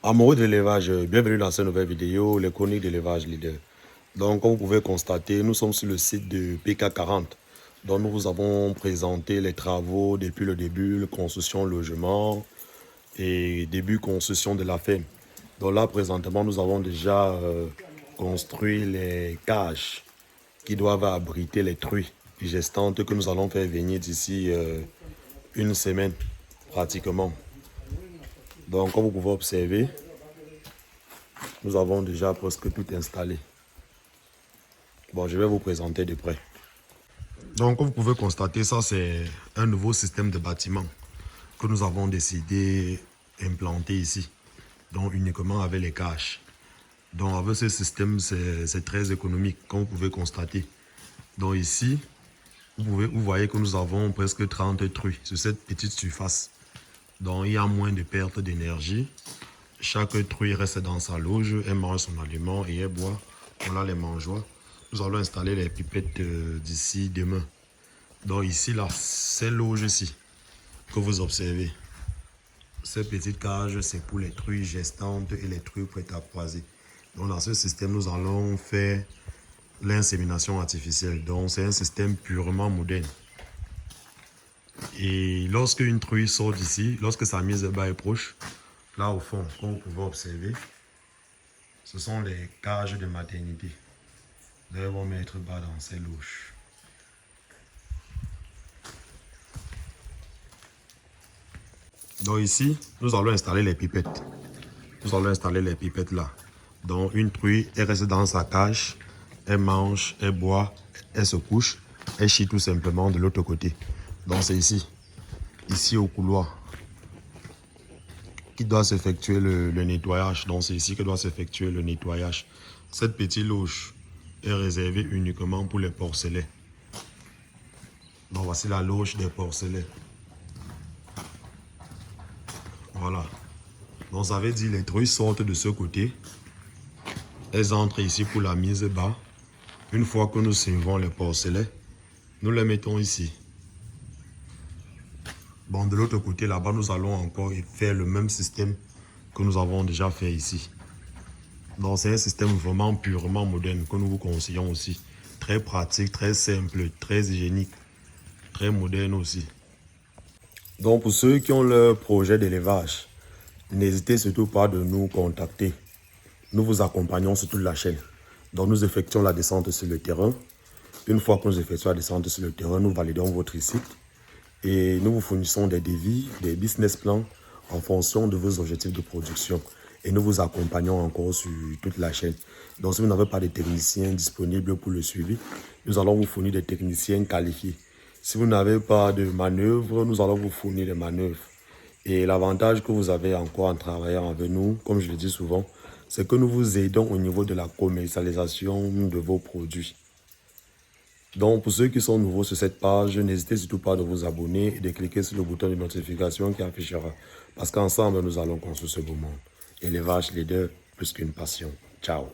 Amoureux de l'élevage, bienvenue dans cette nouvelle vidéo, les chroniques de l'élevage leader. Donc, comme vous pouvez constater, nous sommes sur le site de PK40. Donc, nous vous avons présenté les travaux depuis le début, construction, logement et début construction de la ferme. Donc là, présentement, nous avons déjà construit les cages qui doivent abriter les truies gestantes que nous allons faire venir d'ici une semaine pratiquement. Donc, comme vous pouvez observer, nous avons déjà presque tout installé. Bon, je vais vous présenter de près. Donc, comme vous pouvez constater, ça c'est un nouveau système de bâtiment que nous avons décidé d'implanter ici. Donc, uniquement avec les cages. Donc, avec ce système, c'est très économique, comme vous pouvez constater. Donc, ici, vous voyez que nous avons presque 30 truies sur cette petite surface. Donc, il y a moins de perte d'énergie. Chaque truie reste dans sa loge, elle mange son aliment et elle boit. Voilà les mangeoires. Nous allons installer les pipettes d'ici demain. Donc ici, là, ces loges-ci que vous observez. Ces petites cages, c'est pour les truies gestantes et les truies prêtes à croiser. Donc dans ce système, nous allons faire l'insémination artificielle. Donc c'est un système purement moderne. Et lorsque une truie sort d'ici, lorsque sa mise de bas est proche, là au fond, comme vous pouvez observer, ce sont les cages de maternité. Nous allons mettre bas dans ces loges. Donc ici, nous allons installer les pipettes. Nous allons installer les pipettes là. Donc une truie, elle reste dans sa cage, elle mange, elle boit, elle se couche, elle chie tout simplement de l'autre côté. Donc c'est ici, ici au couloir, qui doit s'effectuer le nettoyage. Donc c'est ici que doit s'effectuer le nettoyage. Cette petite loge est réservée uniquement pour les porcelets. Donc voici la loge des porcelets. Voilà. Donc ça veut dire les truies sortent de ce côté. Elles entrent ici pour la mise bas. Une fois que nous servons les porcelets, nous les mettons ici. Bon, de l'autre côté là-bas, nous allons encore faire le même système que nous avons déjà fait ici. Donc c'est un système vraiment purement moderne que nous vous conseillons aussi. Très pratique, très simple, très hygiénique, très moderne aussi. Donc pour ceux qui ont leur projet d'élevage, n'hésitez surtout pas de nous contacter. Nous vous accompagnons sur toute la chaîne. Donc nous effectuons la descente sur le terrain. Une fois que nous effectuons la descente sur le terrain, nous validons votre site et nous vous fournissons des devis, des business plans en fonction de vos objectifs de production. Et nous vous accompagnons encore sur toute la chaîne. Donc si vous n'avez pas de techniciens disponibles pour le suivi, nous allons vous fournir des techniciens qualifiés. Si vous n'avez pas de manœuvres, nous allons vous fournir des manœuvres. Et l'avantage que vous avez encore en travaillant avec nous, comme je le dis souvent, c'est que nous vous aidons au niveau de la commercialisation de vos produits. Donc, pour ceux qui sont nouveaux sur cette page, n'hésitez surtout pas de vous abonner et de cliquer sur le bouton de notification qui affichera. Parce qu'ensemble, nous allons construire ce beau monde. Élevage leader, plus qu'une passion. Ciao.